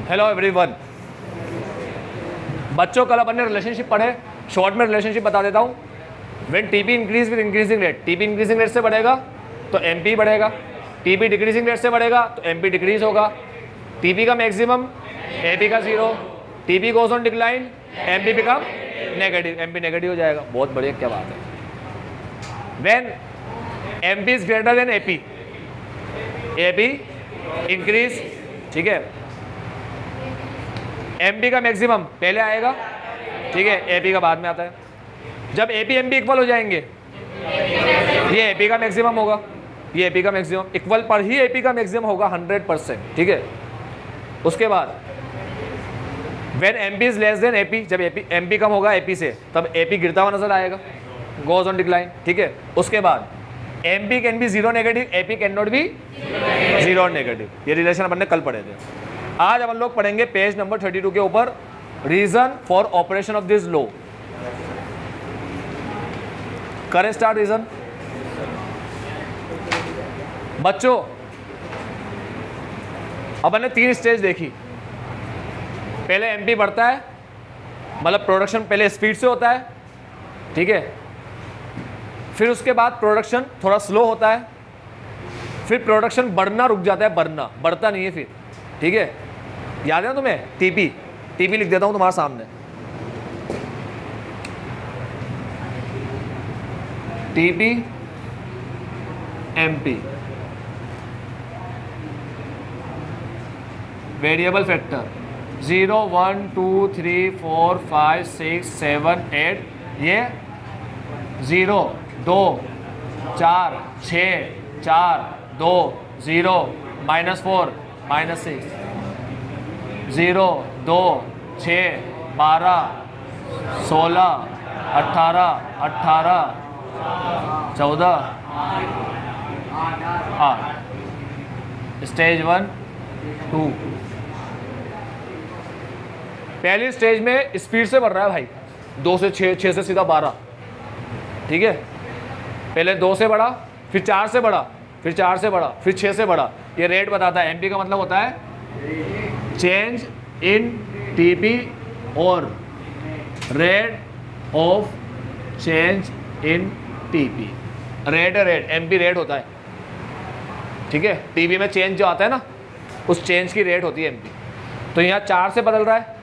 Hello everyone. बच्चों कल अपन ने रिलेशनशिप पढ़े, शॉर्ट में रिलेशनशिप बता देता हूँ। When TP increase with increasing rate, TP increasing rate से बढ़ेगा तो एमपी बढ़ेगा, टीपी डिक्रीजिंग रेट से बढ़ेगा तो एमपी डिक्रीज होगा। टीपी का मैक्सिमम, एपी का zero, TP goes on decline, MP become negative, MP negative हो जाएगा। बहुत बढ़िया, क्या बात है। When MP is greater than AP, AP increase, ठीक है। एमपी का मैक्सिमम पहले आएगा, ठीक है, एपी का बाद में आता है। जब एपी एमपी इक्वल हो जाएंगे, ये एपी का मैक्सिमम होगा, ये एपी का मैक्सिमम इक्वल पर ही एपी का मैक्सिमम होगा 100%, ठीक है। उसके बाद when MP is less than AP, जब एमपी कम होगा एपी से, तब एपी गिरता हुआ नजर आएगा, गोज ऑन डिक्लाइन, ठीक है। उसके बाद MP can be zero negative, AP can not B zero negative. ये रिलेशन अपन ने कल पढ़े थे। आज अपन लोग पढ़ेंगे पेज नंबर 32 के ऊपर, reason for operation of this law. करें स्टार्ट रीजन। बच्चों अपन ने 3 स्टेज देखी। पहले एमपी बढ़ता है, मतलब प्रोडक्शन पहले स्पीड से होता है, ठीक है। फिर उसके बाद प्रोडक्शन थोड़ा स्लो होता है, फिर प्रोडक्शन बढ़ना रुक जाता है, बढ़ता नहीं है फिर, ठीक है। याद है ना तुम्हें? टीपी, टीपी लिख देता हूं तुम्हारे सामने। टीपी एमपी वेरिएबल फैक्टर 0 1 2 3 4 5 6 7 8, ये 0 2 4 6 4 2 0 -4 -6 0 2 6 12 16 18 18 14 8। स्टेज 1 2। पहली स्टेज में स्पीड से बढ़ रहा है भाई, 2 से 6, 6 से सीधा 12, ठीक है। पहले 2 से बढ़ा, फिर 4 से बढ़ा, फिर 4 से बढ़ा, फिर 6 से बढ़ा। ये रेट बताता है। एमपी का मतलब होता है चेंज इन टीपी और rate of change in TP. Rate MP rate होता है, ठीक है। टीपी में चेंज जो आता है ना, उस चेंज की रेट होती है एमपी। तो यहाँ 4 से बदल रहा है,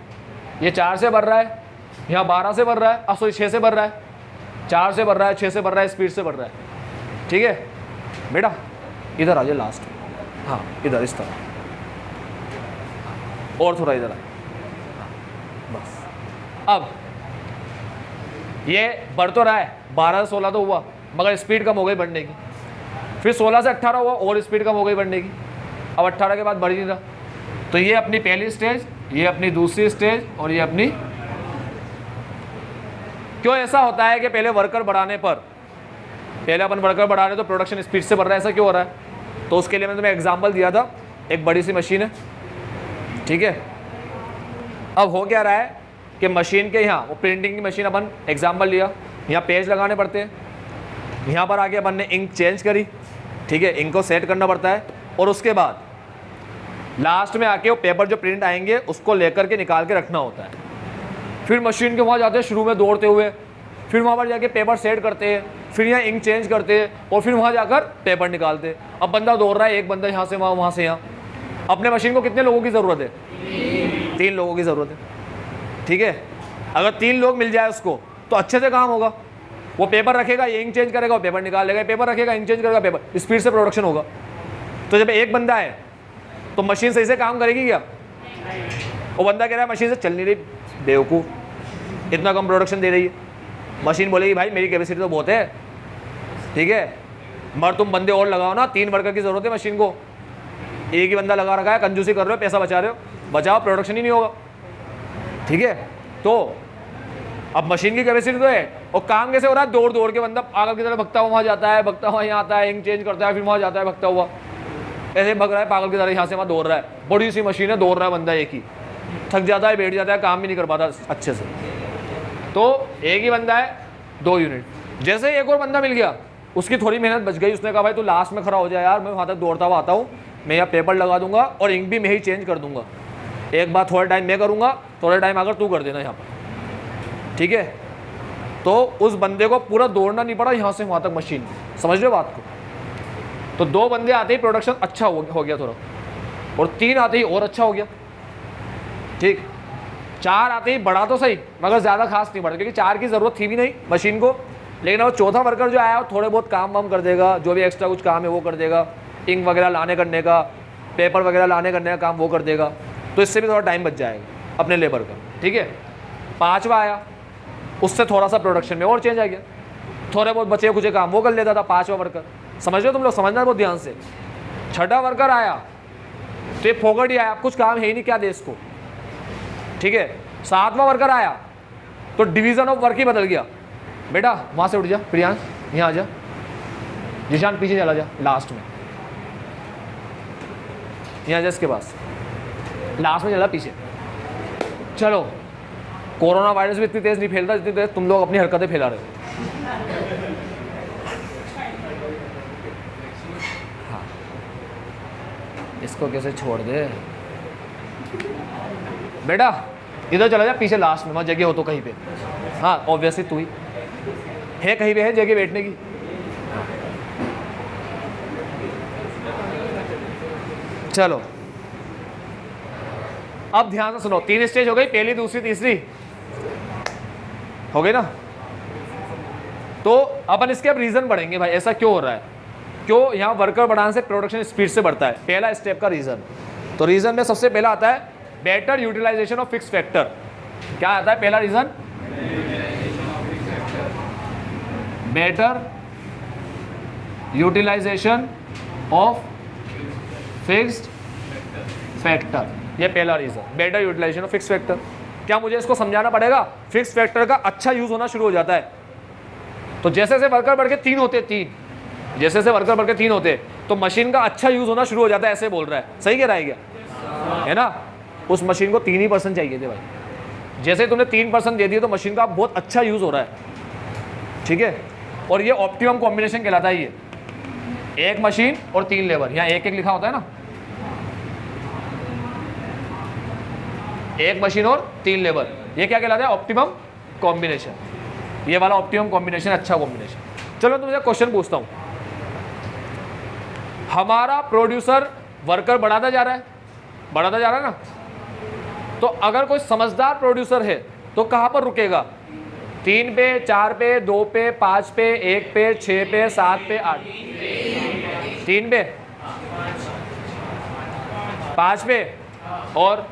ये 4 से बढ़ रहा है, यहाँ 12 से बढ़ रहा है, सॉरी 6 से बढ़ रहा है, 4 से बढ़ रहा है, 6 से बढ़ रहा है, स्पीड से बढ़ रहा है, ठीक है। बेटा इधर आ जाए लास्ट, हाँ इधर इस तरह, और थोड़ा इधर आ, बस। अब ये बढ़ तो रहा है, 12 से 16 तो हुआ, मगर स्पीड कम हो गई बढ़ने की। फिर 16 से 18 हुआ, और स्पीड कम हो गई बढ़ने की। अब 18 के बाद बढ़ ही नहीं रहा। तो ये अपनी पहली स्टेज, ये अपनी दूसरी स्टेज, और ये अपनी। क्यों ऐसा होता है कि पहले वर्कर बढ़ाने पर, पहले अपन वर्कर बढ़ा रहे तो प्रोडक्शन स्पीड से बढ़ रहा है, ऐसा क्यों हो रहा है? तो उसके लिए मैंने तुम्हें एग्जांपल दिया था, एक बड़ी सी मशीन है, ठीक है। अब हो क्या रहा है कि मशीन के यहाँ, वो प्रिंटिंग की मशीन, अपन एग्जांपल लिया, यहाँ पेज लगाने पड़ते हैं, यहाँ पर आके अपन ने इंक चेंज करी, ठीक है, इंक को सेट करना पड़ता है, और उसके बाद लास्ट में आके वो पेपर जो प्रिंट आएंगे उसको लेकर के निकाल के रखना होता है। फिर मशीन के वहाँ जाते हैं शुरू में दौड़ते हुए, फिर वहाँ पर जाके पेपर सेट करते हैं, फिर यहाँ इंक चेंज करते हैं, और फिर वहाँ जाकर पेपर निकालते हैं। अब बंदा दौड़ रहा है, एक बंदा यहाँ से वहाँ, वहाँ से यहाँ। अपने मशीन को कितने लोगों की ज़रूरत है? 3 लोगों की ज़रूरत है, ठीक है। अगर 3 लोग मिल जाए उसको तो अच्छे से काम होगा। वो पेपर रखेगा, ये इंक चेंज करेगा, वो पेपर निकालेगा, पेपर रखेगा, इंक चेंज करेगा, पेपर, स्पीड से प्रोडक्शन होगा। तो जब एक बंदा है तो मशीन सही से काम करेगी क्या? वो बंदा कह रहा है मशीन से चल नहीं रही, बेवकूफ़, इतना कम प्रोडक्शन दे रही है। मशीन बोलेगी भाई मेरी कैपेसिटी तो बहुत है, ठीक है, मगर तुम बंदे और लगाओ ना, 3 वर्कर की ज़रूरत है मशीन को, एक ही बंदा लगा रखा है, कंजूसी कर रहे हो, पैसा बचा रहे हो, बचाओ, प्रोडक्शन ही नहीं होगा, ठीक है। तो अब मशीन की कैपेसिटी तो है, और काम कैसे हो रहा है? दौड़ दौड़ के बंदा पागल की तरह भगता हुआ वहाँ जाता है, भगता हुआ यहाँ आता है, इंक चेंज करता है, फिर वहाँ जाता है भगता हुआ, ऐसे भग रहा है पागल की तरह, यहाँ से वहाँ दौड़ रहा है। बड़ी सी मशीन है, दौड़ रहा है बंदा एक ही, थक जाता है, बैठ जाता है, काम भी नहीं कर पाता अच्छे से। तो एक ही बंदा है, 2 यूनिट। जैसे ही एक और बंदा मिल गया, उसकी थोड़ी मेहनत बच गई, उसने कहा भाई तू लास्ट में खड़ा हो जाए यार, मैं वहाँ तक दौड़ता हुआ आता हूँ, मैं यहाँ पेपर लगा दूंगा और इंक भी मैं ही चेंज कर दूंगा। एक बार थोड़ा टाइम मैं करूँगा, थोड़ा टाइम अगर तू कर देना यहाँ पर, ठीक है। तो उस बंदे को पूरा दौड़ना नहीं पड़ा यहाँ से वहाँ तक मशीन, समझ रहे हो बात को। तो 2 बंदे आते ही प्रोडक्शन अच्छा हो गया थोड़ा, और 3 आते ही और अच्छा हो गया, ठीक। 4 आते ही बढ़ा तो सही, मगर ज़्यादा खास नहीं बढ़ा, क्योंकि 4 की ज़रूरत थी भी नहीं मशीन को। लेकिन अब चौथा वर्कर जो आया थोड़े बहुत काम वाम कर देगा, जो भी एक्स्ट्रा कुछ काम है वो कर देगा, इंक वगैरह लाने करने का, पेपर वगैरह लाने करने का काम वो कर देगा, तो इससे भी थोड़ा टाइम बच जाएगा अपने लेबर का, ठीक है। 5वां आया, उससे थोड़ा सा प्रोडक्शन में और चेंज आ गया, थोड़े बहुत बचे कुछ काम वो कर लेता था 5वां वर्कर, समझ रहे हो तुम लोग, समझना बहुत ध्यान से। 6वां वर्कर आया तो ये फोकट ही आया, कुछ काम है ही नहीं क्या दे इसको, ठीक है। 7वां वर्कर आया तो डिवीजन ऑफ वर्क ही बदल गया। बेटा वहाँ से उठ जा, प्रियांश यहाँ आ जा, जिशान पीछे चला जा, लास्ट में यहाँ जा, इसके पास लास्ट में चला पीछे। चलो, कोरोना वायरस भी इतनी तेज नहीं फैलता जितनी तेज तुम लोग अपनी हरकतें फैला रहे हो। हाँ, इसको कैसे छोड़ दे बेटा, इधर चला जा पीछे लास्ट में, वहाँ जगह हो तो कहीं पे। हाँ ऑब्वियसली तू ही है, कहीं पे है जगह बैठने की। चलो अब ध्यान से सुनो, 3 स्टेज हो गई, पहली दूसरी तीसरी हो गई ना। तो अपन इसके अब रीजन बढ़ेंगे भाई, ऐसा क्यों हो रहा है, क्यों यहाँ वर्कर बढ़ाने से प्रोडक्शन स्पीड से बढ़ता है। पहला स्टेप का रीजन, तो रीजन में सबसे पहला आता है better utilisation of fix factor. क्या आता है पहला reason? Better utilisation of fixed factor, ये पहला reason, better utilisation of fix factor. क्या मुझे इसको समझाना पड़ेगा? फिक्स फैक्टर का अच्छा यूज होना शुरू हो जाता है। तो जैसे जैसे वर्कर बढ़ के 3 होते, 3 जैसे जैसे वर्कर बढ़ के 3 होते तो मशीन का अच्छा यूज होना शुरू हो जाता है, ऐसे बोल रहा है, सही कह रहा है क्या? है ना, उस मशीन को 3 ही % चाहिए थे भाई, जैसे तुमने 3% दे दिए तो मशीन का बहुत अच्छा यूज हो रहा है, ठीक है। और ये ऑप्टिमम कॉम्बिनेशन कहलाता है, ये 1 मशीन और 3 लेबर, यहाँ 1-1 लिखा होता है ना, 1 मशीन और 3 लेबर, ये क्या कहलाता है? Optimum combination. ये वाला ऑप्टिमम कॉम्बिनेशन अच्छा कॉम्बिनेशन। चलो तुमसे क्वेश्चन पूछता हूँ, हमारा प्रोड्यूसर वर्कर बढ़ाता जा रहा है, बढ़ाता जा रहा है ना, तो अगर कोई समझदार प्रोड्यूसर है तो कहाँ पर रुकेगा? 3 पे, 4 पे, 2 पे, 5 पे, 1 पे, 6 पे, 7 पे, 8, 3 पे, 5 पे, और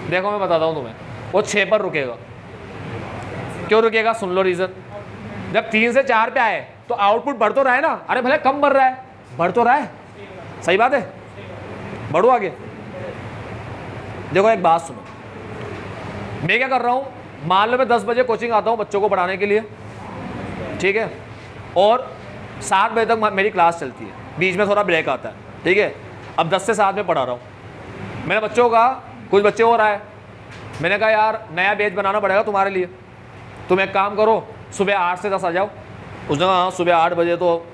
देखो मैं बताता हूँ तुम्हें, वो 6 पर रुकेगा। क्यों रुकेगा? सुन लो रीजन। जब 3 से 4 पे आए तो आउटपुट बढ़ तो रहा है ना, अरे भले कम बढ़ रहा है, बढ़ तो रहा है, सही बात है, बढ़ो आगे। देखो एक बात सुनो, मैं क्या कर रहा हूँ, मान लो मैं 10 बजे कोचिंग आता हूँ बच्चों को पढ़ाने के लिए, ठीक है, और 7 बजे तक मेरी क्लास चलती है, बीच में थोड़ा ब्रेक आता है, ठीक है। अब 10 से 7 में पढ़ा रहा हूँ, मैंने बच्चों का, कुछ बच्चे और आए, मैंने कहा यार नया बैच बनाना पड़ेगा तुम्हारे लिए, तुम एक काम करो सुबह 8 से 10 आ जाओ। उसने कहा हाँ सुबह 8 बजे तो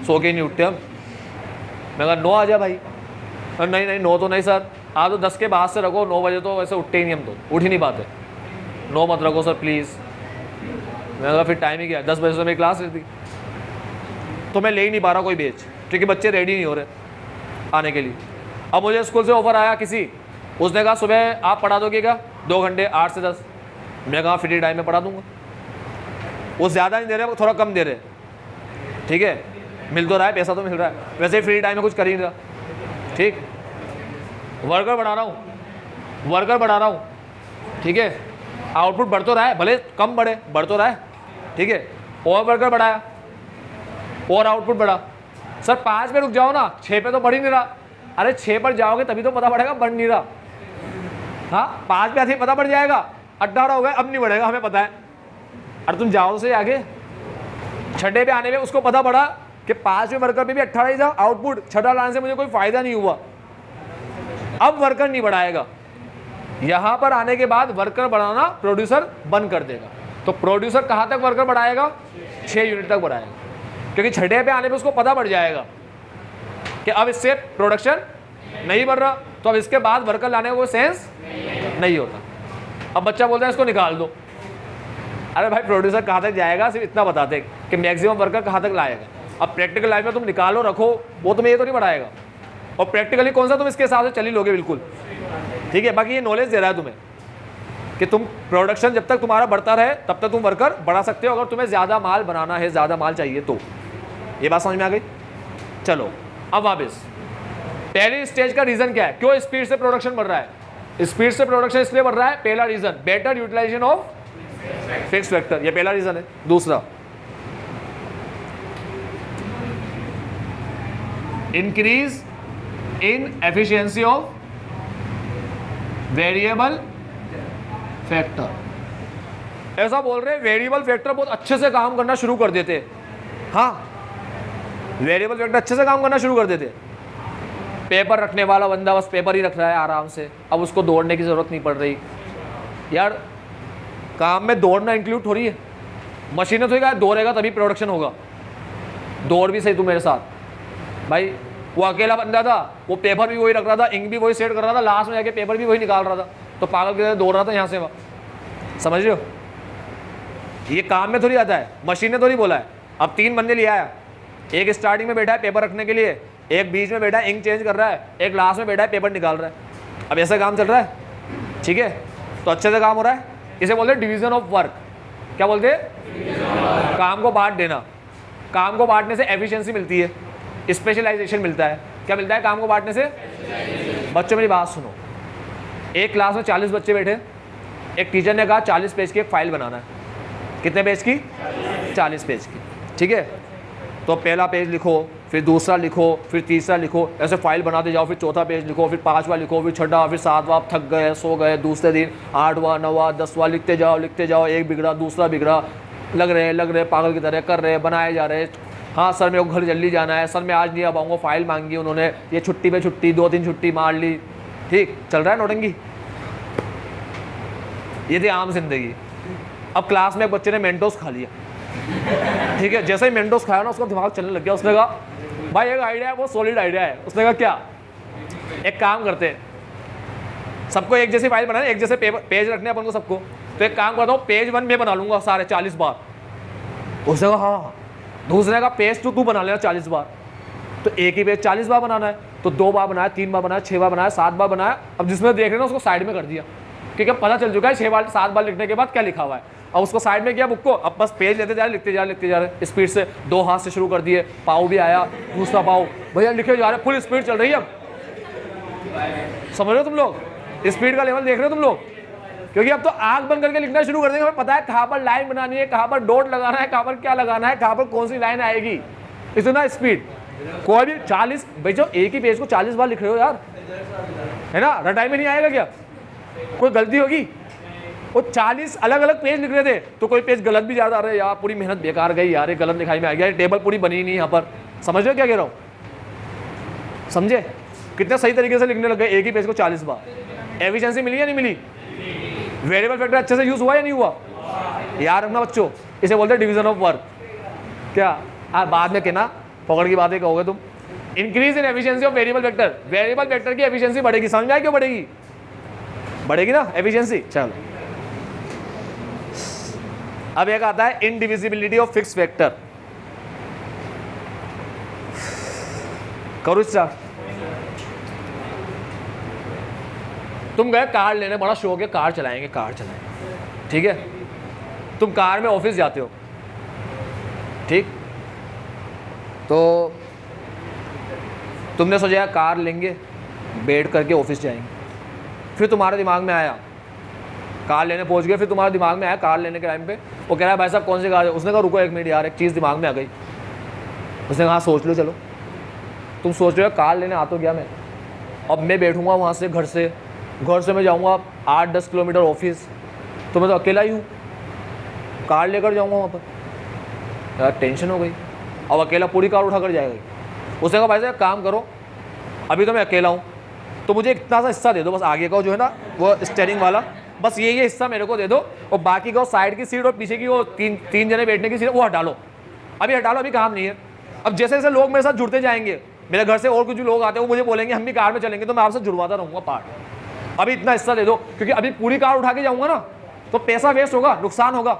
सो के ही नहीं उठते हम। मैं कहा 9 आ जा भाई। नहीं नहीं 9 तो नहीं सर, आप तो 10 के बाद से रखो, 9 बजे तो वैसे उठते ही नहीं, हम तो उठ ही नहीं पाते, 9 मत रखो सर प्लीज़। मैं कहा फिर टाइम ही क्या है, 10 बजे से मेरी क्लास रहती, तो मैं ले ही नहीं पा रहा कोई बैच, क्योंकि बच्चे रेडी नहीं हो रहे आने के लिए। अब मुझे स्कूल से ऑफर आया किसी, उसने कहा सुबह आप पढ़ा दोगे क्या 2 घंटे 8 से 10। मैं कहा फ्री टाइम में पढ़ा दूंगा। वो ज़्यादा नहीं दे रहे, वो थोड़ा कम दे रहे, ठीक है, मिल तो रहा है, पैसा तो मिल रहा है, वैसे ही फ्री टाइम में कुछ कर ही नहीं रहा, ठीक। वर्कर बढ़ा रहा हूँ, वर्कर बढ़ा रहा हूँ, ठीक है, आउटपुट बढ़ तो रहा है, भले कम बढ़े, बढ़ तो रहा है, ठीक है। और वर्कर बढ़ाया और आउटपुट बढ़ा। सर 5 पे रुक जाओ ना, 6 पे तो बढ़ ही नहीं रहा। अरे 6 पर जाओगे तभी तो पता पड़ेगा बढ़ नहीं रहा। हाँ 5 पे आते ही पता पड़ जाएगा, 18 हो गए अब नहीं बढ़ेगा, हमें पता है। अरे तुम जाओ से आगे, 6 पे आने में उसको पता पड़ा कि 5वें वर्कर पे भी 18 ही था आउटपुट, 6 लाने से मुझे कोई फायदा नहीं हुआ, अब वर्कर नहीं बढ़ाएगा। यहां पर आने के बाद वर्कर बढ़ाना प्रोड्यूसर बंद कर देगा। तो प्रोड्यूसर कहां तक वर्कर बढ़ाएगा? 6 यूनिट तक बढ़ाएगा, क्योंकि 6 पे आने पे उसको पता पड़ जाएगा कि अब इससे प्रोडक्शन नहीं बढ़ रहा, तो अब इसके बाद वर्कर लाने का कोई सेंस नहीं होता। अब बच्चा बोलता है इसको निकाल दो। अरे भाई प्रोड्यूसर कहाँ तक जाएगा, सिर्फ इतना बताते कि मैक्सिमम वर्कर कहाँ तक लाएगा। अब प्रैक्टिकल लाइफ में तुम निकालो रखो, वो तुम्हें ये तो नहीं बढ़ाएगा, और प्रैक्टिकली कौन सा तुम इसके हिसाब से चल ही लोगे बिल्कुल, ठीक है। बाकी ये नॉलेज दे रहा है तुम्हें कि तुम प्रोडक्शन जब तक तुम्हारा बढ़ता रहे तब तक तुम वर्कर बढ़ा सकते हो, अगर तुम्हें ज़्यादा माल बनाना है, ज़्यादा माल चाहिए तो। ये बात समझ में आ गई? चलो अब वापस पहली स्टेज का रीज़न क्या है, क्यों स्पीड से प्रोडक्शन बढ़ रहा है? स्पीड से प्रोडक्शन इसलिए बढ़ रहा है, पहला reason better utilisation of fix factor, ये पहला रीज़न है। दूसरा increase in efficiency of variable factor. ऐसा बोल रहे हैं वेरिएबल फैक्टर बहुत अच्छे से काम करना शुरू कर देते हैं। हाँ, वेरिएबल फैक्टर अच्छे से काम करना शुरू कर देते हैं। पेपर रखने वाला बंदा बस पेपर ही रख रहा है आराम से, अब उसको दौड़ने की ज़रूरत नहीं पड़ रही। यार काम में दौड़ना इंक्लूड हो रही है, मशीनें तो क्या दौड़ेगा तभी प्रोडक्शन होगा। दौड़ भी सही तू मेरे साथ भाई। वो अकेला बंदा था, वो पेपर भी वही रख रहा था, इंक भी वही सेट कर रहा था, लास्ट में जाके पेपर भी वही निकाल रहा था, तो पागल की तरह दौड़ रहा था यहाँ से वहाँ। समझ रहे हो? ये काम में थोड़ी आता है, मशीन ने थोड़ी बोला है। अब 3 बंदे ले आया, एक स्टार्टिंग में बैठा है पेपर रखने के लिए, एक बीच में बैठा है इंक चेंज कर रहा है, एक लास्ट में बैठा है पेपर निकाल रहा है। अब ऐसा काम चल रहा है, ठीक है, तो अच्छे से काम हो रहा है। इसे बोलते हैं डिवीजन ऑफ वर्क। क्या बोलते हैं? काम को बांट देना। काम को बांटने से एफिशिएंसी मिलती है, स्पेशलाइजेशन मिलता है। क्या मिलता है काम को बांटने से? बच्चों मेरी बात सुनो, एक क्लास में 40 बच्चे बैठे, एक टीचर ने कहा 40 पेज की एक फाइल बनाना है। कितने पेज की? 40 पेज की, ठीक है। तो पहला पेज लिखो, फिर दूसरा लिखो, फिर तीसरा लिखो, ऐसे फाइल बनाते जाओ। फिर चौथा पेज लिखो, फिर 5वां लिखो, फिर छठा, फिर 7वां। आप थक गए, सो गए, दूसरे दिन 8वां 9वां 10वां लिखते जाओ। एक बिगड़ा, दूसरा बिगड़ा, लग रहे पागल की तरह कर रहे, बनाए जा रहे। हाँ सर मेरे को घर जल्दी जाना है, सर मैं आज नहीं आ पाऊँगा, फाइल मांगी उन्होंने, ये छुट्टी पे छुट्टी, 2-3 छुट्टी मार ली। ठीक चल रहा है नौटंकी। ये थी आम जिंदगी। अब क्लास में एक बच्चे ने मेंटोस खा लिया, ठीक है। जैसे ही मेंटोस खाया ना, उसका दिमाग चलने लग गया। उसने कहा भाई एक आइडिया है, वो सॉलिड आइडिया है। उसने कहा क्या? एक काम करते हैं, सबको एक जैसी फाइल बनाना, एक जैसे पेज रखने अपन को सबको। तो एक काम करता हूँ, पेज 1 में बना लूंगा सारे 40 बार। उसने कहा हाँ। दूसरे का पेज तू बना लेना 40 बार। तो एक ही पेज 40 बार बनाना है, तो 2 बार बनाया, 3 बार बनाया, 6 बार बनाया, 7 बार बनाया। अब जिसमें देख रहे ना उसको साइड में कर दिया, क्योंकि अब पता चल चुका है 6 बार 7 बार लिखने के बाद क्या लिखा हुआ है। अब उसको साइड में किया बुक को, अब बस पेज लेते जा रहे, लिखते जा रहे स्पीड से। 2 हाथ से शुरू कर दिए, पाव भी आया, दूसरा पाव, भैया लिखे जा रहे, फुल स्पीड चल रही है। अब समझ रहे हो तुम लोग? स्पीड का लेवल देख रहे हो तुम लोग? क्योंकि अब तो आंख बंद करके लिखना शुरू कर देंगे। हमें पता है कहाँ पर लाइन बनानी है, कहाँ पर डॉट लगाना है, कहाँ पर क्या लगाना है, कहाँ पर कौन सी लाइन आएगी। इतना स्पीड। कोई भी 40 भाई, जो एक ही पेज को 40 बार लिख रहे हो यार, है ना, रटाई में नहीं आएगा क्या? कोई गलती होगी? वो 40 अलग अलग पेज लिख रहे थे, तो कोई पेज गलत भी ज्यादा आ रहा है यार, पूरी मेहनत बेकार गई यार, ये गलत लिखाई में आ गया, टेबल पूरी बनी नहीं यहाँ पर। समझ रहे हो क्या कह रहा हूँ? समझे कितने सही तरीके से लिखने लग गए एक ही पेज को 40 बार। एफिशिएंसी मिली या नहीं मिली? वेरिएबल फैक्टर अच्छे से यूज हुआ या नहीं हुआ? याद रखना बच्चों, इसे बोलते हैं डिवीजन ऑफ वर्क। क्या बाद में कहना पकड़ की बातें कहोगे तुम। Increase in efficiency of variable factor. Variable factor की एफिशिएंसी बढ़ेगी। समझ में आया क्यों बढ़ेगी? बढ़ेगी ना एफिशिएंसी। चलो अब एक आता है इनडिविजिबिलिटी ऑफ फिक्स फैक्टर। करो स्टार्ट। तुम गए कार लेने, बड़ा शौक है कार चलाएंगे, ठीक है। तुम कार में ऑफिस जाते हो, ठीक। तो तुमने सोचा कार लेंगे, बैठ करके ऑफिस जाएंगे। फिर तुम्हारे दिमाग में आया, कार लेने पहुंच गए, फिर तुम्हारे दिमाग में आया कार लेने के टाइम पे वो कह रहा है भाई साहब कौन सी कार है? उसने कहा रुको 1 मिनट यार, एक चीज़ दिमाग में आ गई। उसने कहा सोच लो। चलो तुम सोच रहे हो कार लेने आ तो गया मैं, अब मैं बैठूंगा वहाँ से, घर से मैं जाऊँगा 8-10 किलोमीटर ऑफिस, तो मैं तो अकेला ही हूँ, कार लेकर जाऊँगा वहाँ पर। यार टेंशन हो गई, अब अकेला पूरी कार उठा कर जाएगा। उसने कहा भाई साहब काम करो, अभी तो मैं अकेला हूँ, तो मुझे इतना सा हिस्सा दे दो, बस आगे का जो है ना वो स्टीयरिंग वाला, बस ये हिस्सा मेरे को दे दो, और बाकी का साइड की सीट और पीछे की वो तीन जने बैठने की सीट वो हटा लो, अभी हटा लो, अभी काम नहीं है। अब जैसे जैसे लोग मेरे साथ जुड़ते जाएंगे मेरे घर से और कुछ लोग आते हैं, वो मुझे बोलेंगे हम भी कार में चलेंगे, तो मैं आपसे जुड़वाता रहूँगा पार्ट। अभी इतना हिस्सा दे दो, क्योंकि अभी पूरी कार उठा के जाऊँगा ना तो पैसा वेस्ट होगा, नुकसान होगा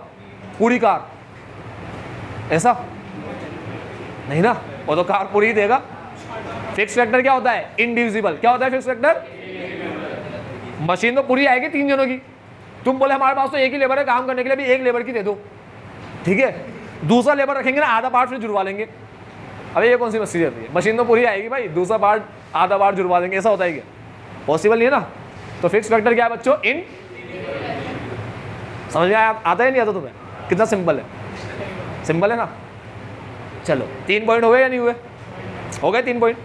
पूरी कार, ऐसा नहीं ना, वो तो कार पूरी ही देगा। फिक्स फैक्टर क्या होता है? इंडिविजिबल। क्या होता है फिक्स फैक्टर? मशीन तो पूरी आएगी 3 जनों की, तुम बोले हमारे पास तो एक ही लेबर है काम करने के लिए, अभी एक लेबर की दे दो, ठीक है, दूसरा लेबर रखेंगे ना, आधा पार्ट फिर जुड़वा लेंगे। अबे ये कौन सी मशीन रहती है? मशीन तो पूरी आएगी भाई, दूसरा पार्ट आधा पार्ट जुड़वा देंगे, ऐसा होता है क्या? पॉसिबल नहीं है ना। तो फिक्स फैक्टर क्या है बच्चों? इन, समझ में आता है नहीं आता तुम्हें? कितना सिंपल है, सिंपल है ना। चलो 3 पॉइंट हो गए या नहीं हुए? हो गए 3 पॉइंट।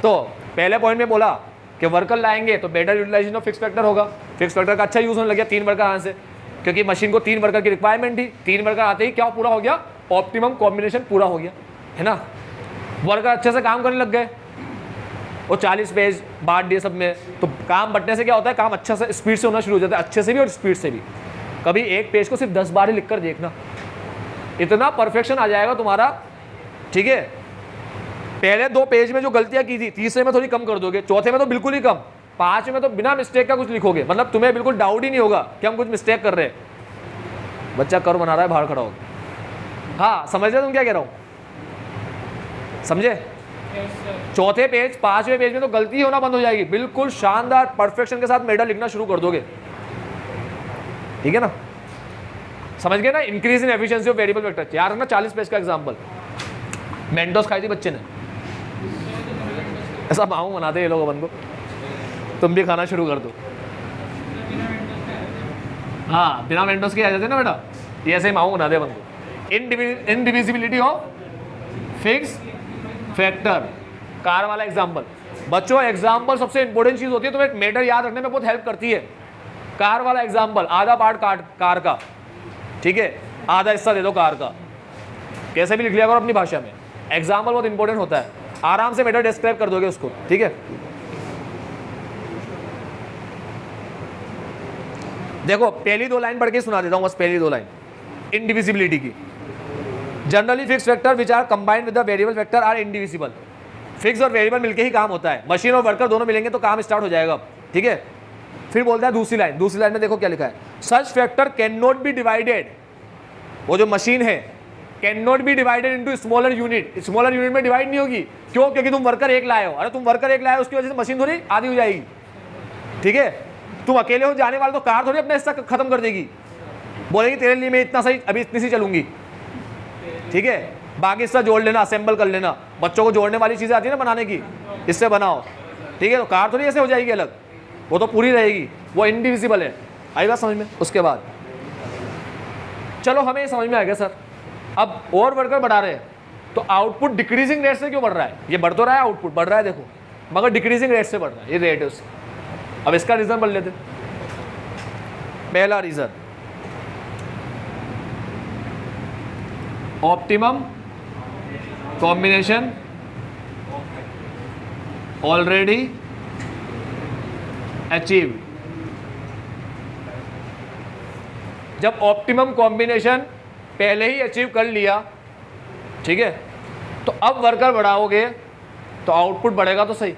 तो पहले पॉइंट में बोला कि वर्कर लाएंगे तो better utilisation of fix factor होगा। फिक्स फैक्टर का अच्छा यूज होने लगा 3 वर्कर आने से, क्योंकि मशीन को 3 वर्कर की रिक्वायरमेंट थी। 3 वर्कर आते ही क्या पूरा हो गया? ऑप्टिमम कॉम्बिनेशन पूरा हो गया, है ना। वर्कर अच्छे से काम करने लग गए, वो 40 पेज बांट दिए सब में, तो काम बंटने से क्या होता है? काम अच्छा से स्पीड से होना शुरू हो जाता है, अच्छे से भी और स्पीड से भी। कभी एक पेज को सिर्फ 10 बार ही लिख कर देखना, इतना परफेक्शन आ जाएगा तुम्हारा, ठीक है। पहले 2 पेज में जो गलतियां की थी, तीसरे में थोड़ी कम कर दोगे, चौथे में तो बिल्कुल ही कम, 5 में तो बिना मिस्टेक का कुछ लिखोगे, मतलब तुम्हें बिल्कुल डाउट ही नहीं होगा कि हम कुछ मिस्टेक कर रहे हैं। बच्चा कर बना रहा है, बाहर खड़ा हो। हाँ समझ रहे तुम क्या कह रहा हूँ? समझे? चौथे पेज 5वें पेज में तो गलती होना बंद हो जाएगी, बिल्कुल शानदार परफेक्शन के साथ मेडल लिखना शुरू कर दोगे, ठीक है ना। समझ गए ना? Increase in efficiency of variable vector. याद रखना 40 पेज का एग्जांपल, मेंटोस खाई थी बच्चे ने, ऐसा माहू बनाते ये लोग अपन को, तुम भी खाना शुरू कर दो। हाँ बिना मेंटोस के आ जाते ना बेटा, ये ऐसे ही माहू बनाते अपन को। Indivisibility of fix factor, car वाला एग्जांपल। बच्चों एग्जांपल सबसे इंपॉर्टेंट चीज होती है, तुम्हें मेटर याद रखने में बहुत हेल्प करती है। कार वाला एग्जांपल, आधा पार्ट कार का, ठीक है, आधा हिस्सा दे दो कार का, कैसे भी लिख लिया करो अपनी भाषा में। एग्जाम्पल बहुत इंपॉर्टेंट होता है, आराम से मेटर डिस्क्राइब कर दोगे उसको, ठीक है। देखो पहली 2 लाइन पढ़ के सुना देता हूं, बस पहली 2 लाइन इंडिविजिबिलिटी की। Generally fix vector which are combined with the variable vector are indivisible. Fix और वेरिएबल मिलके ही काम होता है, मशीन और वर्कर दोनों मिलेंगे तो काम स्टार्ट हो जाएगा, ठीक है। फिर बोलता है दूसरी लाइन में देखो क्या लिखा है, सच factor can not be divided. वो जो मशीन है can not be divided into smaller unit. Smaller unit में डिवाइड नहीं होगी, क्यों? क्योंकि तुम वर्कर एक लाए हो। अरे तुम वर्कर एक लाए हो, उसकी वजह से मशीन थोड़ी आधी हो जाएगी, ठीक है। तुम अकेले हो जाने वाले तो कार थोड़ी अपना हिस्सा खत्म कर देगी, बोलेगी तेरे लिए मैं इतना सही, अभी इतनी सी चलूंगी, ठीक है, बाकी हिस्सा जोड़ लेना, असेंबल कर लेना। बच्चों को जोड़ने वाली चीजें आती है ना बनाने की, इससे बनाओ, ठीक है। तो कार थोड़ी ऐसे हो जाएगी अलग, वो तो पूरी रहेगी, वो इंडिविजिबल है। आई बात समझ में? उसके बाद चलो हमें ये समझ में आ गया सर, अब और वर्कर बढ़ा रहे हैं तो आउटपुट डिक्रीजिंग रेट से क्यों बढ़ रहा है? ये बढ़ तो रहा है, आउटपुट बढ़ रहा है देखो, मगर डिक्रीजिंग रेट से बढ़ रहा है, ये रेट है उससे। अब इसका रीजन पढ़ लेते। पहला reason, optimum combination already achieve. जब ऑप्टिमम कॉम्बिनेशन पहले ही अचीव कर लिया, ठीक है, तो अब वर्कर बढ़ाओगे तो आउटपुट बढ़ेगा तो सही,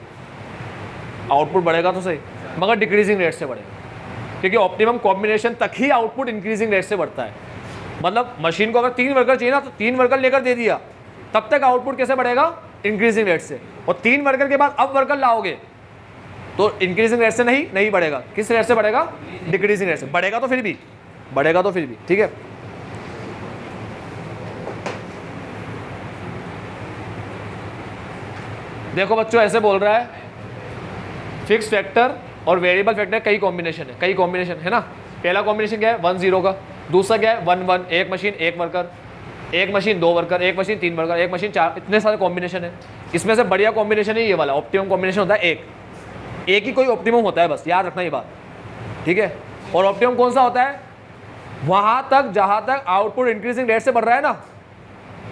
आउटपुट बढ़ेगा तो सही, मगर डिक्रीजिंग रेट से बढ़ेगा, क्योंकि ऑप्टिमम कॉम्बिनेशन तक ही आउटपुट इंक्रीजिंग रेट से बढ़ता है। मतलब मशीन को अगर 3 वर्कर चाहिए ना तो 3 वर्कर लेकर दे दिया, तब तक आउटपुट कैसे बढ़ेगा? इंक्रीजिंग रेट से। और 3 वर्कर के बाद अब वर्कर लाओगे तो इंक्रीजिंग रेट से नहीं बढ़ेगा, किस रेट से बढ़ेगा? डिक्रीजिंग रेट से। बढ़ेगा तो फिर भी, ठीक है। देखो बच्चों ऐसे बोल रहा है, फिक्स फैक्टर और वेरिएबल फैक्टर कई कॉम्बिनेशन है ना। पहला कॉम्बिनेशन क्या है? 1 0 का। दूसरा क्या है? 1 1, एक मशीन एक वर्कर, एक मशीन 2 वर्कर, एक मशीन 3 वर्कर, एक मशीन 4, इतने सारे कॉम्बिनेशन है। इसमें से बढ़िया कॉम्बिनेशन है ये वाला, ऑप्टिमम कॉम्बिनेशन होता है एक ही कोई ऑप्टिमम होता है, बस याद रखना ये बात, ठीक है। और ऑप्टिमम कौन सा होता है? वहां तक जहां तक आउटपुट इंक्रीजिंग रेट से बढ़ रहा है ना,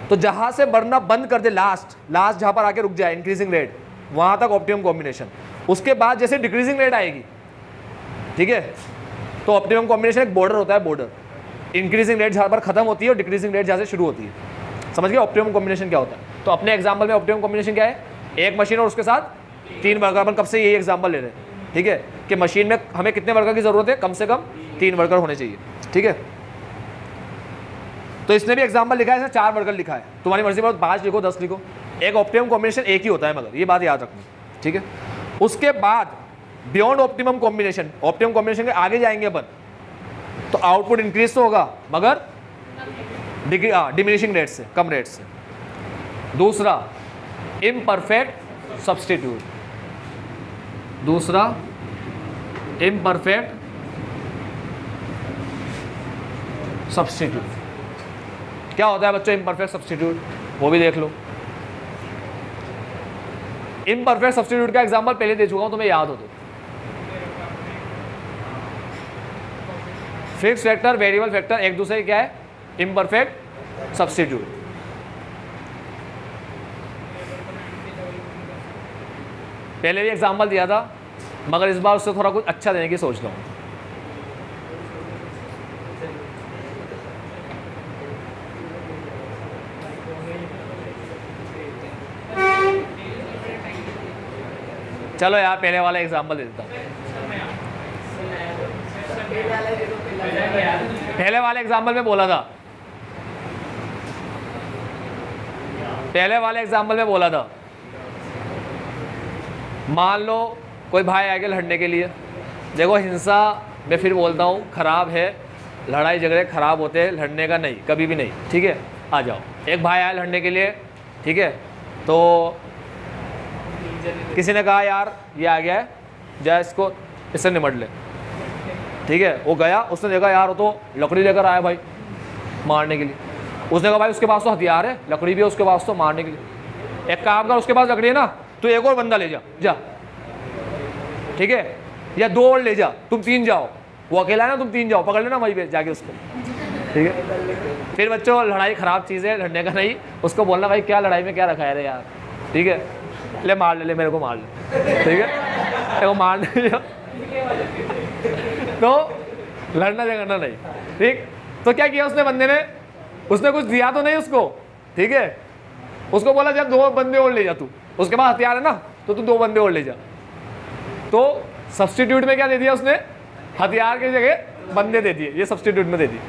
तो जहां से बढ़ना बंद कर दे, लास्ट जहां पर आके रुक जाए इंक्रीजिंग रेट, वहां तक ऑप्टिमम कॉम्बिनेशन। उसके बाद जैसे डिक्रीजिंग रेट आएगी, ठीक है, तो ऑप्टिमम कॉम्बिनेशन एक बॉर्डर होता है, बॉर्डर, इंक्रीजिंग रेट जहां पर खत्म होती है और डिक्रीजिंग रेट जहां से शुरू होती है। समझ गए ऑप्टिमम कॉम्बिनेशन क्या होता है? तो अपने एग्जाम्पल में ऑप्टिमम कॉम्बिनेशन क्या है? एक मशीन और उसके साथ 3 वर्कर। अपन कब से यही एग्जांपल ले रहे हैं, ठीक है, कि मशीन में हमें कितने वर्कर की ज़रूरत है, कम से कम 3 वर्कर होने चाहिए, ठीक है। तो इसने भी एग्जांपल लिखा है, इसने 4 वर्कर लिखा है, तुम्हारी मर्जी पर 5 लिखो 10 लिखो, एक ऑप्टिमम कॉम्बिनेशन एक ही होता है, मगर ये बात याद रखनी, ठीक है। उसके बाद beyond optimum combination, optimum combination के आगे जाएंगे अपन तो आउटपुट इंक्रीज तो होगा मगर डिमिनिशिंग रेट से, कम रेट से। दूसरा इम्परफेक्ट सब्स्टिट्यूट, दूसरा इम्परफेक्ट सब्स्टिट्यूट। क्या होता है बच्चों इम्परफेक्ट सब्स्टिट्यूट, वो भी देख लो। इम्परफेक्ट सब्स्टिट्यूट का एग्जांपल पहले दे चुका हूं, तुम्हें याद हो तो। फिक्स वेक्टर वेरिएबल वेक्टर एक दूसरे क्या है, इम्परफेक्ट सब्स्टिट्यूट। पहले भी एग्जांपल दिया था मगर इस बार उससे थोड़ा कुछ अच्छा देने की सोच रहा हूं। चलो यार पहले वाला एग्जांपल दे देता हूं। पहले वाले एग्जांपल में बोला था, पहले वाले एग्जांपल में बोला था, मान लो कोई भाई आ गया लड़ने के लिए। देखो हिंसा मैं फिर बोलता हूँ खराब है, लड़ाई झगड़े खराब होते हैं, लड़ने का नहीं, कभी भी नहीं, ठीक है। आ जाओ, एक भाई आया लड़ने के लिए, ठीक है। तो किसी ने कहा यार ये आ गया है, जा इसको इससे निमट ले, ठीक है। वो गया, उसने देखा यार वो तो लकड़ी लेकर आया भाई मारने के लिए। उसने कहा भाई उसके पास तो हथियार है, लकड़ी भी है उसके पास तो मारने के लिए। एक काम कर, उसके पास लकड़ी है ना, तो एक और बंदा ले जा, जा, ठीक है, या 2 और ले जा, तुम 3 जाओ। वो अकेला है ना, तुम 3 जाओ, पकड़ लेना वहीं पे जाके उसको, ठीक है। फिर बच्चों लड़ाई खराब चीज़ है, लड़ने का नहीं। उसको बोलना भाई क्या लड़ाई में क्या रखा है रे यार, ठीक है, ले मार ले, मेरे को मार ले, ठीक है, मेरे को मार ले। तो लड़ना झगड़ना नहीं, ठीक। तो क्या किया उसने, बंदे ने, उसने कुछ दिया तो नहीं उसको, ठीक है। उसको बोला जब 2 बंदे और ले जा, तू उसके पास हथियार है ना, तो तू 2 बंदे और ले जा। तो सब्स्टिट्यूट में क्या दे दिया उसने, हथियार की जगह बंदे दे दिए, ये सब्स्टिट्यूट में दे दिए।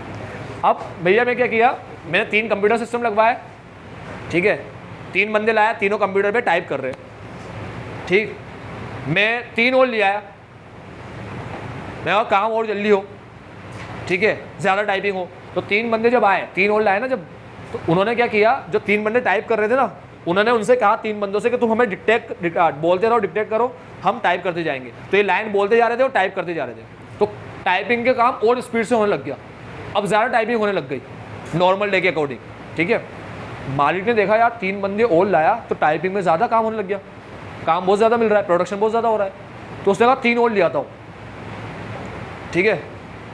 अब भैया मैं क्या किया, मैंने 3 कंप्यूटर सिस्टम लगवाया, ठीक है, 3 बंदे लाया, तीनों कंप्यूटर पे टाइप कर रहे हैं, ठीक। मैं 3 और ले आया, मैं कहा काम और जल्दी हो, ठीक है, ज़्यादा टाइपिंग हो। तो 3 बंदे जब आए, 3 और लाए ना जब, तो उन्होंने क्या किया, जो 3 बंदे टाइप कर रहे थे ना, उन्होंने उनसे कहा 3 बंदों से कि तुम हमें बोलते रहो, डिक्टेट करो, हम टाइप करते जाएंगे। तो ये लाइन बोलते जा रहे थे और टाइप करते जा रहे थे, तो टाइपिंग के काम और स्पीड से होने लग गया। अब ज़्यादा टाइपिंग होने लग गई नॉर्मल डे के अकॉर्डिंग, ठीक है। मालिक ने देखा यार 3 बंदे और लाया तो टाइपिंग में ज़्यादा काम होने लग गया, काम बहुत ज़्यादा मिल रहा है, प्रोडक्शन बहुत ज़्यादा हो रहा है। तो उसने कहा 3 और ले आता हूँ, ठीक है।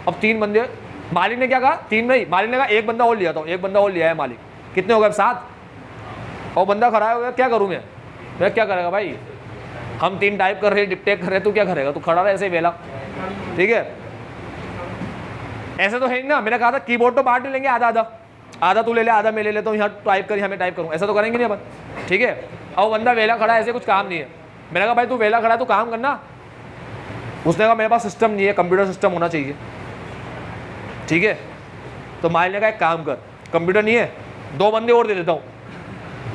अब 3 बंदे, मालिक ने क्या कहा, 3 नहीं, मालिक ने कहा 1 बंदा और ले आता हूँ, 1 बंदा और ले आया मालिक। कितने हो गए, 7। और बंदा खड़ा हो गया, क्या करूँ मैं क्या करेगा भाई, हम 3 टाइप कर रहे हैं, डिक्टेट कर रहे हैं, तू क्या करेगा, तू खड़ा रहे ऐसे ही वेला, ठीक है। ऐसे तो है ही ना, मैंने कहा था कीबोर्ड तो बांट लेंगे, आधा आधा, आधा तू ले ले, आधा मैं ले लेता हूँ, यहाँ टाइप कर, यहाँ मैं टाइप करूँ, ऐसा तो करेंगे नहीं अपन, ठीक है। और बंदा वेला खड़ा, ऐसे कुछ काम नहीं है। मैंने कहा भाई तू वेला खड़ा, तू काम करना। उसने कहा मेरे पास सिस्टम नहीं है, कंप्यूटर सिस्टम होना चाहिए, ठीक है। तो मालिक ने कहा एक काम कर, कंप्यूटर नहीं है, 2 बंदे और दे देता हूँ।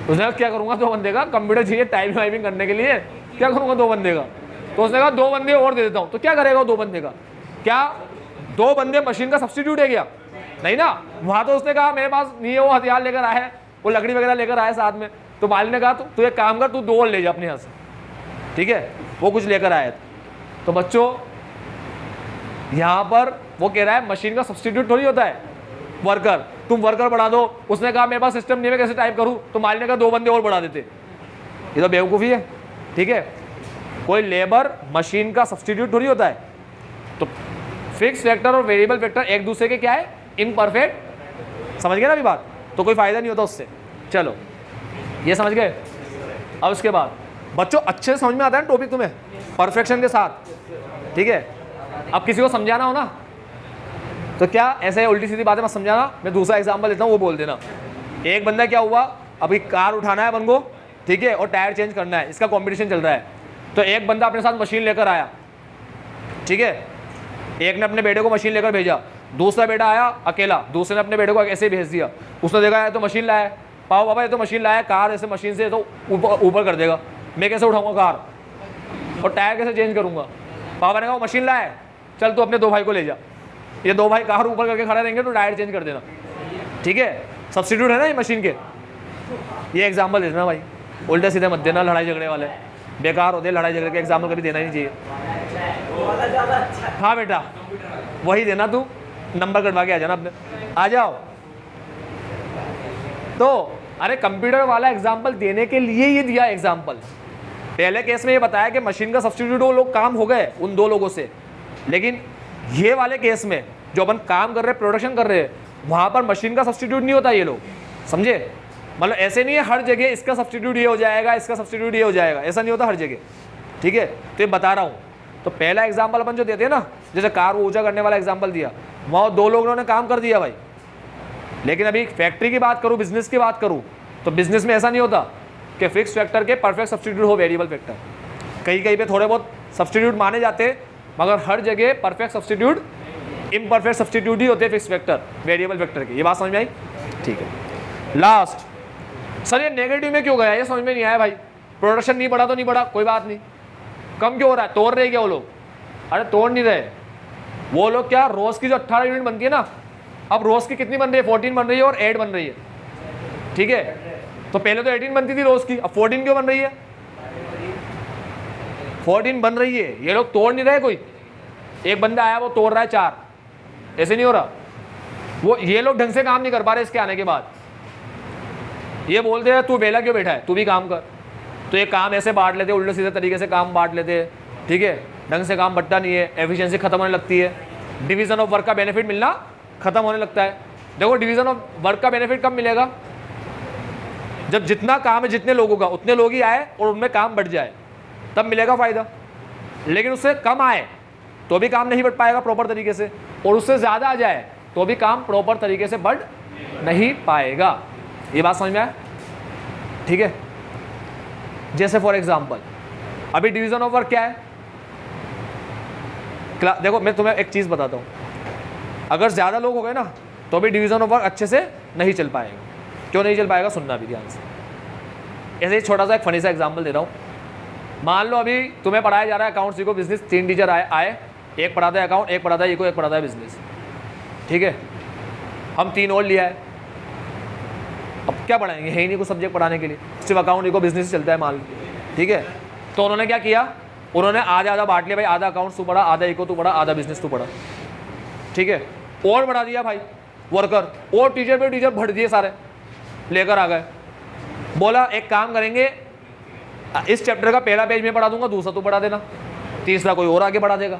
उसने कहा क्या करूँगा 2 बंदे का, कंप्यूटर चाहिए टाइपिंग वाइपिंग करने के लिए, क्या करूँगा 2 बंदे का। तो उसने कहा 2 बंदे और दे देता हूँ। तो क्या करेगा 2 बंदे का, क्या 2 बंदे मशीन का सब्स्टिट्यूट है क्या, नहीं ना। वहाँ तो उसने कहा मेरे पास नहीं है, वो हथियार लेकर आया है, वो लकड़ी वगैरह लेकर आया साथ में। तो मालिक ने कहा तू एक काम कर, तू 2 और ले जा अपने यहाँ से, ठीक है, वो कुछ लेकर आया था। तो बच्चों यहाँ पर वो कह रहा है मशीन का सब्स्टिट्यूट थोड़ी होता है वर्कर, तुम वर्कर बढ़ा दो। उसने कहा मेरे पास सिस्टम नहीं है, कैसे टाइप करूँ, तो मालिक ने कहा 2 बंदे और बढ़ा देते। ये तो बेवकूफ़ी है, ठीक है। कोई लेबर मशीन का सब्स्टिट्यूट थोड़ी होता है। तो फिक्स वेक्टर और वेरिएबल वेक्टर एक दूसरे के क्या है, इम्परफेक्ट, समझ गए ना अभी बात, तो कोई फायदा नहीं होता उससे। चलो ये समझ गए। अब उसके बाद बच्चों अच्छे से समझ में आता है ना टॉपिक तुम्हें, परफेक्शन के साथ, ठीक है। अब किसी को समझाना हो ना, तो क्या ऐसे उल्टी सीधी बातें मत समझाना। मैं दूसरा एग्जांपल देता हूँ, वो बोल देना। एक बंदा क्या हुआ, अभी कार उठाना है अपन को, ठीक है, और टायर चेंज करना है, इसका कंपटीशन चल रहा है। तो एक बंदा अपने साथ मशीन लेकर आया, ठीक है, एक ने अपने बेटे को मशीन लेकर भेजा, दूसरा बेटा आया अकेला, दूसरे ने अपने बेटे को ऐसे भेज दिया। उसने देखा है तो मशीन लाया, पाओ बाबा ये तो मशीन लाया, कार ऐसे मशीन से तो ऊपर कर देगा, मैं कैसे उठाऊंगा कार और टायर कैसे चेंज करूंगा। पापा ने कहा मशीन लाया, चल तू अपने दो भाई को ले जा, ये दो भाई कार ऊपर करके खड़े रहेंगे तो टायर चेंज कर देना, ठीक है, सब्स्टिट्यूट है ना ये मशीन के। ये एग्जाम्पल देना भाई, उल्टे सीधे मत देना, लड़ाई झगड़े वाले बेकार होते हैं, लड़ाई झगड़े के एग्जाम्पल कभी देना ही नहीं चाहिए। हाँ बेटा वही देना, तू नंबर कटवा के आ जाना अपने, आ जाओ। तो अरे कंप्यूटर वाला एग्जाम्पल देने के लिए ये दिया एग्जाम्पल। पहले केस में ये बताया कि मशीन का सब्स्टिट्यूट वो लोग काम हो गए उन दो लोगों से, लेकिन ये वाले केस में जो अपन काम कर रहे हैं, प्रोडक्शन कर रहे हैं, वहां पर मशीन का सब्स्टिट्यूट नहीं होता। ये लोग समझे, मतलब ऐसे नहीं है हर जगह इसका सब्स्टिट्यूट ये हो जाएगा, इसका सब्स्टिट्यूट ये हो जाएगा, ऐसा नहीं होता हर जगह, ठीक है। तो ये बता रहा हूँ। तो पहला एग्जाम्पल अपन जो देते हैं ना, जैसे कार को ऊंचा करने वाला एग्जाम्पल दिया, वहाँ दो लोगों ने काम कर दिया भाई। लेकिन अभी फैक्ट्री की बात करूँ, बिजनेस की बात करूँ, तो बिजनेस में ऐसा नहीं होता कि फिक्स फैक्टर के परफेक्ट सब्स्टिट्यूट हो वेरिएबल फैक्टर। कहीं कहीं पे थोड़े बहुत सब्स्टिट्यूट माने जाते हैं, मगर हर जगह परफेक्ट सब्स्टिट्यूट इम्परफेक्ट सब्स्टिट्यूट ही होते हैं फिक्स फैक्टर वेरिएबल फैक्टर के। ये बात समझ में आई, ठीक है। लास्ट, सर ये नेगेटिव में क्यों गया, ये समझ में नहीं आया भाई। प्रोडक्शन नहीं बढ़ा तो नहीं बढ़ा, कोई बात नहीं, कम क्यों हो रहा है, तोड़ रहे क्या वो लोग? अरे तोड़ नहीं रहे वो लोग, क्या रोज की जो 18 यूनिट बनती है ना, अब रोज की कितनी बन रही है, 14 बन रही है और 8 बन रही है, ठीक है। तो पहले तो 18 बनती थी रोज की, अब 14 क्यों बन रही है? 14 बन रही है, ये लोग तोड़ नहीं रहे। कोई एक बंदा आया वो तोड़ रहा है 4, ऐसे नहीं हो रहा। वो ये लोग ढंग से काम नहीं कर पा रहे इसके आने के बाद। ये बोलते हैं तू बेला क्यों बैठा है, तू भी काम कर। तो ये काम ऐसे बांट लेते, उल्टे सीधे तरीके से काम बांट लेते, ठीक है, ढंग से काम बटता नहीं है, एफिशिएंसी खत्म होने लगती है, डिवीजन ऑफ वर्क का बेनिफिट मिलना खत्म होने लगता है। देखो डिवीजन ऑफ वर्क का बेनिफिट कब मिलेगा, जब जितना काम है जितने लोगों का उतने लोग ही आए और उनमें काम बढ़ जाए, तब मिलेगा फायदा। लेकिन उससे कम आए तो भी काम नहीं बढ़ पाएगा प्रॉपर तरीके से, और उससे ज़्यादा आ जाए तो भी काम प्रॉपर तरीके से बढ़ नहीं पाएगा। ये बात समझ में आया, ठीक है। जैसे फॉर एग्जांपल अभी डिवीजन ऑफ वर्क क्या है, देखो मैं तुम्हें एक चीज़ बताता हूँ, अगर ज़्यादा लोग हो गए ना तो भी डिवीजन ऑफ वर्क अच्छे से नहीं चल पाएगा। क्यों नहीं चल पाएगा, सुनना भी ध्यान से। ऐसे ही छोटा सा एक फनी सा एग्जांपल दे रहा हूँ। मान लो अभी तुम्हें पढ़ाया जा रहा है अकाउंट्स को बिजनेस, 3 टीचर आए, एक पढ़ाता है अकाउंट, एक पढ़ाता है इको, एक पढ़ाता है बिजनेस, ठीक है। हम 3 और लिया है, अब क्या पढ़ाएंगे, है ही नहीं कुछ सब्जेक्ट पढ़ाने के लिए, सिर्फ अकाउंट इको बिजनेस चलता है मान लो, ठीक है। तो उन्होंने क्या किया, उन्होंने आधा आधा बांट लिया भाई, आधा अकाउंट्स तू पढ़ा, आधा इको तू पढ़ा, आधा बिजनेस तू पढ़ा, ठीक है। और बढ़ा दिया भाई वर्कर, और टीचर पे टीचर भर दिए सारे लेकर आ गए। बोला एक काम करेंगे, इस चैप्टर का पहला पेज मैं पढ़ा दूंगा, दूसरा तू पढ़ा देना, तीसरा कोई और आगे पढ़ा देगा।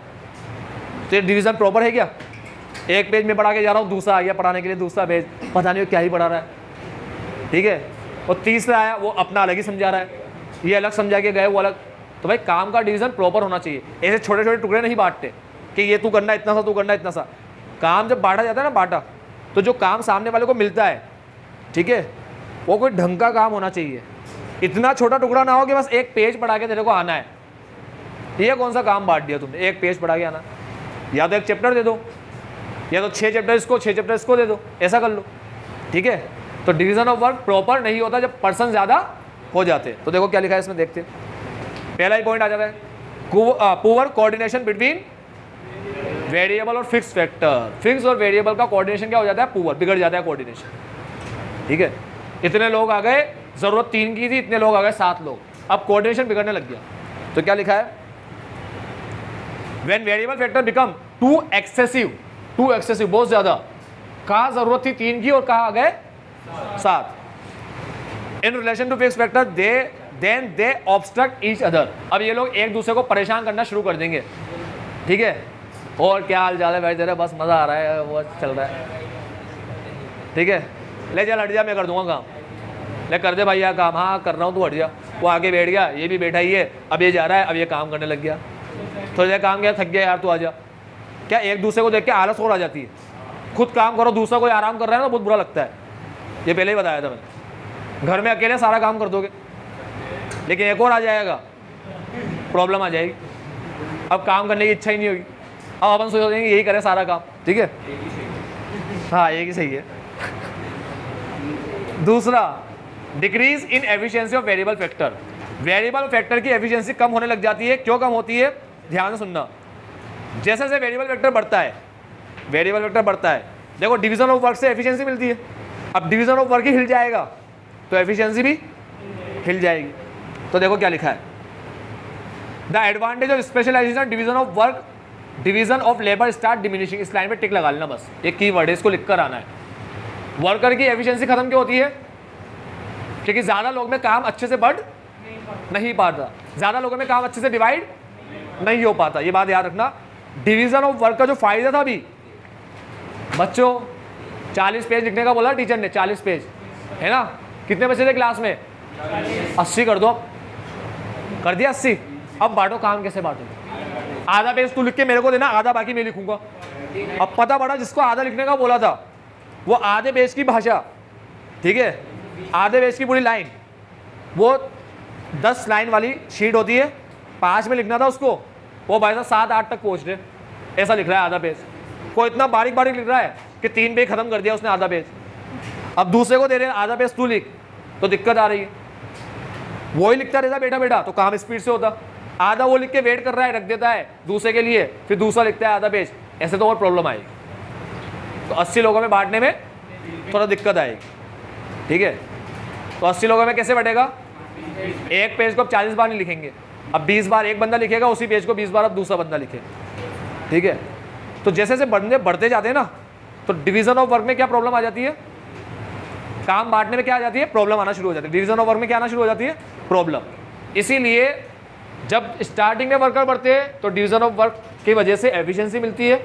तो डिवीजन प्रॉपर है क्या? एक पेज में पढ़ा के जा रहा हूँ, दूसरा आ गया पढ़ाने के लिए दूसरा पेज, पता नहीं क्या ही पढ़ा रहा है, ठीक है। और तीसरा आया वो अपना अलग ही समझा रहा है, ये अलग समझा के गए वो अलग। तो भाई काम का डिवीजन प्रॉपर होना चाहिए, ऐसे छोटे छोटे टुकड़े नहीं बांटते कि ये तू करना इतना सा, तू करना इतना सा। काम जब बांटा जाता है ना, बांटा, तो जो काम सामने वाले को मिलता है, ठीक है, वो कोई ढंग का काम होना चाहिए। इतना छोटा टुकड़ा ना हो कि बस एक पेज पढ़ा के तेरे को आना है। ये कौन सा काम बांट दिया तुमने, एक पेज पढ़ा के आना, या तो एक चैप्टर दे दो, या तो 6 चैप्टर इसको 6 चैप्टर इसको दे दो, ऐसा कर लो, ठीक है। तो डिवीजन ऑफ वर्क प्रॉपर नहीं होता जब पर्सन ज़्यादा हो जाते। तो देखो क्या लिखा है इसमें, देखते पहला ही पॉइंट आ जाता है, पुअर कोऑर्डिनेशन बिटवीन वेरिएबल और फिक्स फैक्टर। फिक्स और वेरिएबल का कोऑर्डिनेशन क्या हो जाता है, पुअर, बिगड़ जाता है कोऑर्डिनेशन, ठीक है। इतने लोग आ गए, जरूरत 3 की थी, इतने लोग आ गए 7 लोग, अब कोऑर्डिनेशन बिगड़ने लग गया। तो क्या लिखा है, when variable factor become too excessive, बहुत ज्यादा, कहाँ जरूरत थी 3 की और कहाँ आ गए 7। In relation to fix factor then they obstruct each other. अब ये लोग एक दूसरे को परेशान करना शुरू कर देंगे, ठीक है। और क्या हाल चाल है भाई तेरा, बस मजा आ रहा है, वो चल रहा है, ठीक है, ले चल हट जा, मैं कर दूंगा काम, ले कर दे भाई यार काम, हाँ कर रहा हूँ, तू हट जा। वो आगे बैठ गया, ये भी बैठा ही है, अब ये जा रहा है, अब ये काम करने लग गया, थोड़ी देर काम किया, थक गया यार तू आ जा। क्या एक दूसरे को देख के आलस और आ जाती है, खुद काम करो, दूसरा कोई आराम कर रहा है ना, बहुत बुरा लगता है। ये पहले ही बताया था मैंने, घर में अकेले सारा काम कर दोगे, लेकिन एक और आ जाएगा, प्रॉब्लम आ जाएगी, अब काम करने की इच्छा ही नहीं होगी, अब अपन सोचेंगे यही करें सारा काम, ठीक है। हाँ एक ही सही है। दूसरा, decrease in efficiency of variable factor. Variable factor की एफिशिएंसी कम होने लग जाती है। क्यों कम होती है, ध्यान से सुनना। जैसे जैसे वेरिएबल फैक्टर बढ़ता है, वेरिएबल फैक्टर बढ़ता है, देखो डिवीजन ऑफ वर्क से एफिशिएंसी मिलती है। अब डिवीजन ऑफ वर्क ही हिल जाएगा तो एफिशिएंसी भी हिल जाएगी। तो देखो क्या लिखा है, the advantage of specialisation division of work, division of labour start diminishing. इस लाइन में टिक लगा लेना बस, एक कीवर्ड है, इसको लिख कर आना है। वर्कर की एफिशिएंसी खत्म क्यों होती है, क्योंकि ज़्यादा लोग में काम अच्छे से बढ़ नहीं पाता, ज़्यादा लोगों में काम अच्छे से डिवाइड नहीं हो पाता। ये बात याद रखना। डिवीजन ऑफ वर्क का जो फायदा था अभी बच्चों, 40 पेज लिखने का बोला टीचर ने, 40 पेज है ना, कितने बचे थे क्लास में, 80 कर दो, कर दिया 80। अब बांटो, काम कैसे बांटो, आधा पेज तू लिख के मेरे को देना, आधा बाकी मैं लिखूंगा। अब पता पड़ा जिसको आधा लिखने का बोला था वो आधे पेज की भाषा, ठीक है, आधे पेज की पूरी लाइन, वो 10 लाइन वाली शीट होती है, 5 में लिखना था उसको, वो भाई साहब 7-8 तक पहुँच रहे, ऐसा लिख रहा है आधा पेज। कोई इतना बारीक बारीक लिख रहा है कि 3 पेज खत्म कर दिया उसने आधा पेज। अब दूसरे को दे रहे हैं आधा पेज तू लिख, तो दिक्कत आ रही है। वो ही लिखता रहता बेटा बेटा तो काम स्पीड से होता, आधा वो लिख के वेट कर रहा है, रख देता है दूसरे के लिए, फिर दूसरा लिखता है आधा पेज, ऐसे तो और प्रॉब्लम आएगी। तो 80 लोगों में बांटने में थोड़ा दिक्कत आएगी, ठीक है। तो 80 लोगों में कैसे बढ़ेगा, एक पेज को अब 40 बार नहीं लिखेंगे, अब 20 बार एक बंदा लिखेगा, उसी पेज को 20 बार अब दूसरा बंदा लिखे, ठीक है। तो जैसे जैसे बढ़ते जाते हैं ना, तो डिवीजन ऑफ वर्क में क्या प्रॉब्लम आ जाती है, काम बांटने में क्या आ जाती है, प्रॉब्लम आना शुरू हो जाती है। डिवीजन ऑफ वर्क में क्या आना शुरू हो जाती है, प्रॉब्लम। इसीलिए जब स्टार्टिंग में वर्कर बढ़ते हैं तो डिवीजन ऑफ वर्क की वजह से एफिशिएंसी मिलती है,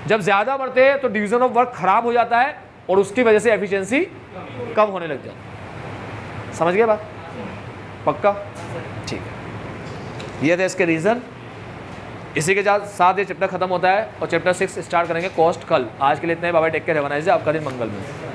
जब ज़्यादा बढ़ते हैं तो डिवीजन ऑफ वर्क खराब हो जाता है और उसकी वजह से एफिशिएंसी कम होने लग जाती है। समझ गए बात, पक्का, ठीक है। ये थे इसके रीज़न। इसी के साथ ये चैप्टर खत्म होता है और चैप्टर 6 स्टार्ट करेंगे कॉस्ट कल। आज के लिए इतना ही, बाबा take care, have a nice day, आपका दिन मंगल में।